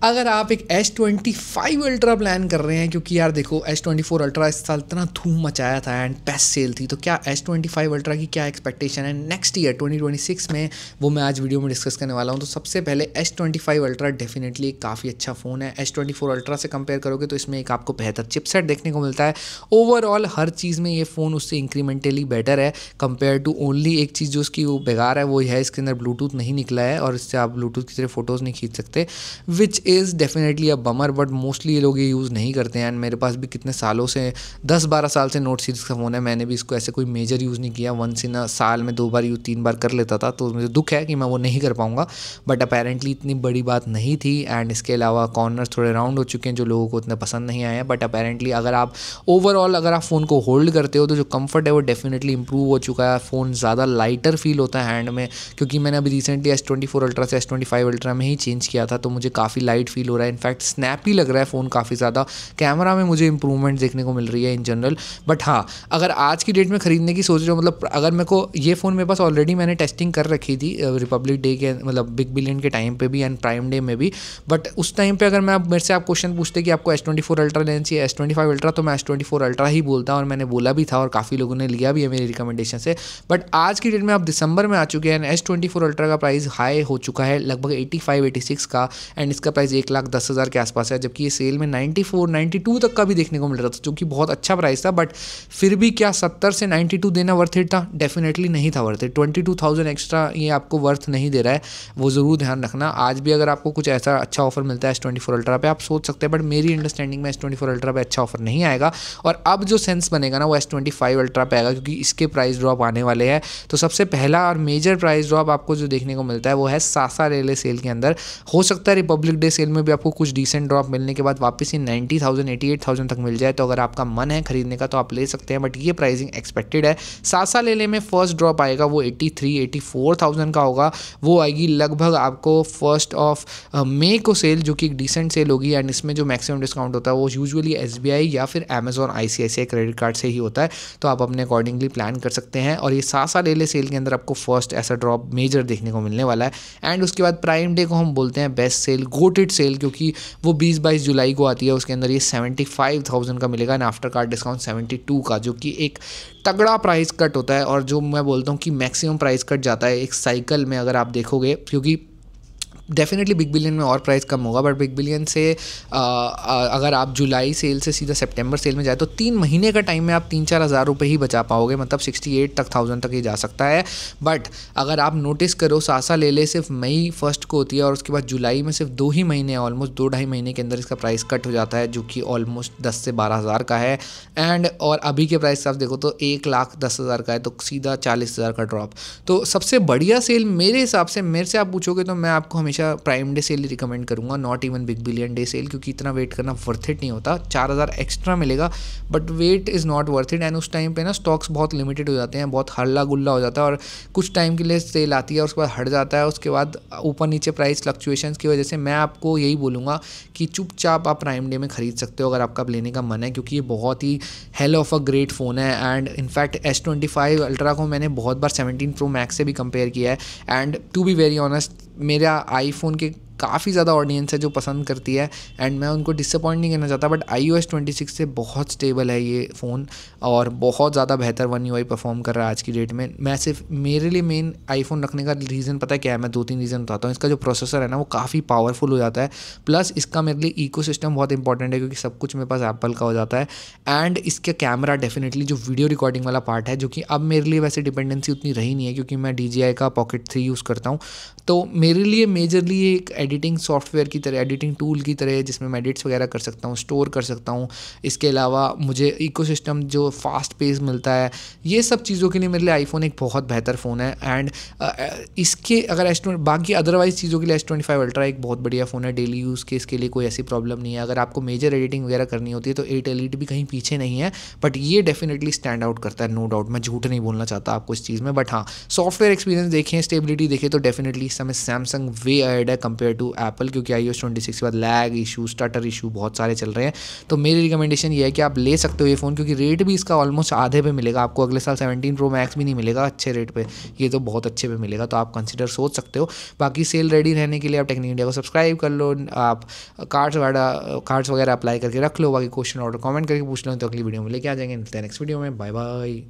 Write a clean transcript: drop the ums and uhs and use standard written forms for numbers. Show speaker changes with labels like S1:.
S1: अगर आप एक S25 अल्ट्रा प्लान कर रहे हैं, क्योंकि यार देखो S24 अल्ट्रा इस साल इतना धूम मचाया था एंड बेस्ट सेल थी, तो क्या S25 अल्ट्रा की क्या एक्सपेक्टेशन है नेक्स्ट ईयर 2026 में, वो मैं आज वीडियो में डिस्कस करने वाला हूं। तो सबसे पहले S25 अल्ट्रा डेफिनेटली एक काफ़ी अच्छा फ़ोन है। S24 अल्ट्रा से कंपेयर करोगे तो इसमें एक आपको बेहतर चिपसेट देखने को मिलता है। ओवरऑल हर चीज़ में ये फ़ोन उससे इंक्रीमेंटली बेटर है कंपेयर टू ओनली एक चीज़ जो उसकी वो बेकार है वो है इसके अंदर ब्लूटूथ नहीं निकला है और इससे आप ब्लूटूथ की तरह फ़ोटोज़ नहीं खींच सकते, which is definitely a bummer. But mostly ये लोग ये यूज़ नहीं करते हैं एंड मेरे पास भी कितने सालों से 10-12 साल से नोट सीरीज़ का फ़ोन है, मैंने भी इसको ऐसे कोई मेजर यूज़ नहीं किया। वंस इन अ साल में 2 बार यूज़ 3 बार कर लेता था, तो मुझे दुख है कि मैं वो नहीं कर पाऊँगा। बट अपेरेंटली इतनी बड़ी बात नहीं थी एंड इसके अलावा कॉर्नर थोड़े राउंड हो चुके हैं जो लोगों को इतने पसंद नहीं आए हैं। बट अपेरेंटली अगर आप ओवरऑल अगर आप फ़ोन को होल्ड करते हो तो जो कम्फर्ट है वो डेफिनेटली इंप्रूव हो चुका है। फ़ोन ज़्यादा लाइटर फील होता है हैंड में, क्योंकि मैंने अभी रिसेंटली S24 अल्ट्रा से S25 अल्ट्रा में ही चेंज किया था, तो मुझे काफ़ी लाइट फील हो रहा है। इनफैक्ट स्नैपी लग रहा है फ़ोन काफ़ी ज़्यादा। कैमरा में मुझे इंप्रूवमेंट देखने को मिल रही है इन जनरल। बट हाँ, अगर आज की डेट में ख़रीदने की सोच रहे हो, मतलब अगर मेरे को ये फ़ोन मेरे पास ऑलरेडी मैंने टेस्टिंग कर रखी थी रिपब्लिक डे के मतलब बिग बिलियन के टाइम पे भी एंड प्राइम डे में भी। बट उस टाइम पे अगर मैं मेरे से आप क्वेश्चन पूछते कि आपको S24 अल्ट्रा लेना चाहिए S25 अल्ट्रा, तो मैं S24 अल्ट्रा ही बोलता और मैंने बोला भी था और काफ़ी लोगों ने लिया भी है मेरी रिकमेंडेशन से। बट आज की डेट में आप दिसंबर में आ चुके हैं, S24 अल्ट्रा का प्राइस हाई हो चुका है लगभग 85-86 का एंड इसका प्राइस 1,10,000 के आसपास है, जबकि ये सेल में 94-92 तक का भी देखने को मिल रहा था, जो कि बहुत अच्छा प्राइस था। बट फिर भी क्या 70 से 92 देना वर्थ इट था? डेफिनेटली नहीं था वर्थ इट। 22,000 एक्स्ट्रा ये आपको वर्थ नहीं दे रहा है, वो ज़रूर ध्यान रखना। आज भी अगर आपको कुछ ऐसा अच्छा ऑफर मिलता है S24 अल्ट्रा पे आप सोच सकते हैं, बट मेरी अंडरस्टैंडिंग में S24 अल्ट्रा पे अच्छा ऑफर नहीं आएगा। और अब जो सेंस बनेगा ना वो S25 अल्ट्रा पे आएगा, क्योंकि इसके प्राइस ड्रॉप आने वाले हैं। तो सबसे पहला और मेजर प्राइस ड्रॉप आपको जो देखने को मिलता है वो है सासा रेले सेल के अंदर। हो सकता है रिपब्लिक डे सेल में भी आपको कुछ डिसेंट ड्रॉप मिलने के बाद वापस ही 90,000 88,000 तक मिल जाए, तो अगर आपका मन है खरीदने का तो आप ले सकते हैं। बट ये प्राइसिंग एक्सपेक्टेड है। सासा लेले में फर्स्ट ड्रॉप आएगा वो 83-84,000 का होगा। वो आएगी लगभग आपको 1 मई को सेल, जो कि एक डिसेंट सेल होगी एंड इसमें जो मैक्सिमम डिस्काउंट होता है वो यूजुअली SBI या फिर Amazon ICICI क्रेडिट कार्ड से ही होता है, तो आप अपने अकॉर्डिंगली प्लान कर सकते हैं। और ये सासा लेले सेल के अंदर आपको फर्स्ट ऐसा ड्रॉप मेजर देखने को मिलने वाला है। एंड उसके बाद प्राइम डे को हम बोलते हैं बेस्ट सेल, गोटेड सेल, क्योंकि वो 20-22 जुलाई को आती है। उसके अंदर ये 75,000 का मिलेगा एंड आफ्टर कार्ड डिस्काउंट 72 का, जो कि एक तगड़ा प्राइस कट होता है और जो मैं बोलता हूँ कि मैक्सिमम प्राइस कट जाता है एक साइकिल में अगर आप देखोगे, क्योंकि डेफिनेटली बिग बिलियन में और प्राइस कम होगा। बट बिग बिलियन से अगर आप जुलाई सेल से सीधा सितंबर सेल में जाए तो 3 महीने का टाइम में आप 3-4 हज़ार रुपये ही बचा पाओगे, मतलब 68,000 तक ही जा सकता है। बट अगर आप नोटिस करो सासा लेले सिर्फ मई 1 को होती है और उसके बाद जुलाई में सिर्फ 2 ही महीने, ऑलमोस्ट 2-2.5 महीने के अंदर इसका प्राइस कट हो जाता है, जो कि ऑलमोस्ट 10 से 12 हज़ार का है। एंड और अभी के प्राइस आप देखो तो 1,10,000 का है, तो सीधा 40,000 का ड्रॉप। तो सबसे बढ़िया सेल मेरे हिसाब से, मेरे से आप पूछोगे तो मैं आपको हमेशा प्राइम डे सेल ही रिकमेंड करूंगा, not even Big Billion Day sale, क्योंकि इतना वेट करना वर्थ इट नहीं होता। 4,000 एक्स्ट्रा मिलेगा but wait is not worth it. And उस टाइम पे ना स्टॉक्स बहुत लिमिटेड हो जाते हैं, बहुत हल्ला गुल्ला हो जाता है और कुछ टाइम के लिए सेल आती है उसके बाद हट जाता है। उसके बाद ऊपर नीचे प्राइस फ्लक्चुएशंस की वजह से मैं आपको यही बोलूँगा कि चुपचाप आप प्राइम डे में खरीद सकते हो अगर आपका लेने का मन है, क्योंकि ये बहुत ही hell of a great phone है। एंड इनफैक्ट S25 अल्ट्रा को मैंने बहुत बार 17 Pro Max से भी कंपेयर किया है and to be very honest मेरा आईफोन के काफ़ी ज़्यादा ऑडियंस है जो पसंद करती है एंड मैं उनको डिसअपॉइंट नहीं करना चाहता। बट iOS 26 से बहुत स्टेबल है ये फ़ोन और बहुत ज़्यादा बेहतर One UI परफॉर्म कर रहा है आज की डेट में। मैं सिर्फ मेरे लिए मेन आईफोन रखने का रीज़न पता है क्या है, मैं 2-3 रीज़न बताता हूँ। इसका जो प्रोसेसर है ना वो काफ़ी पावरफुल हो जाता है, प्लस इसका मेरे लिए इकोसिस्टम बहुत इंपॉर्टेंट है क्योंकि सब कुछ मेरे पास एप्पल का हो जाता है। एंड इसका कैमरा डेफिनेटली जो वीडियो रिकॉर्डिंग वाला पार्ट है, जो कि अब मेरे लिए वैसे डिपेंडेंसी उतनी रही नहीं है क्योंकि मैं DJI का Pocket 3 यूज़ करता हूँ, तो मेरे लिए मेजरली एक एडिटिंग सॉफ्टवेयर की तरह, एडिटिंग टूल की तरह है जिसमें मैं एडिट्स वगैरह कर सकता हूँ, स्टोर कर सकता हूँ। इसके अलावा मुझे इकोसिस्टम जो फास्ट पेस मिलता है, ये सब चीज़ों के लिए मेरे लिए आईफोन एक बहुत बेहतर फ़ोन है। एंड इसके अगर बाकी अदरवाइज़ चीज़ों के लिए S25 अल्ट्रा एक बहुत बढ़िया फ़ोन है। डेली यूज़ के इसके लिए कोई ऐसी प्रॉब्लम नहीं है। अगर आपको मेजर एडिटिंग वगैरह करनी होती है तो 8 Elite भी कहीं पीछे नहीं है, बट ये डेफिनेटली स्टैंड आउट करता है, नो डाउट। मैं झूठ नहीं बोलना चाहता आपको इस चीज़ में, बट हाँ, सॉफ्टवेयर एक्सपीरियंस देखें, स्टेबिलिटी देखें तो डेफिनेटली इस समय सैमसंग वे अहेड है कंपेयर टू एप्पल, क्योंकि iOS 26 के बाद लैग इशू, स्टटर इशू बहुत सारे चल रहे हैं। तो मेरी रिकमेंडेशन ये है कि आप ले सकते हो ये फ़ोन, क्योंकि रेट भी इसका ऑलमोस्ट आधे पे मिलेगा आपको। अगले साल 17 Pro Max भी नहीं मिलेगा अच्छे रेट पे, ये तो बहुत अच्छे पे मिलेगा, तो आप कंसिडर सोच सकते हो। बाकी सेल रेडी रहने के लिए आप टेक्निक इंडिया को सब्सक्राइब कर लो, आप कार्ड्स वगैरह अप्लाई करके रख लो। बाकी क्वेश्चन ऑर्डर कमेंट करके पूछ लो, तो अगली वीडियो में लेके आ जाएंगे। मिलते हैं नेक्स्ट वीडियो में, बाय बाय।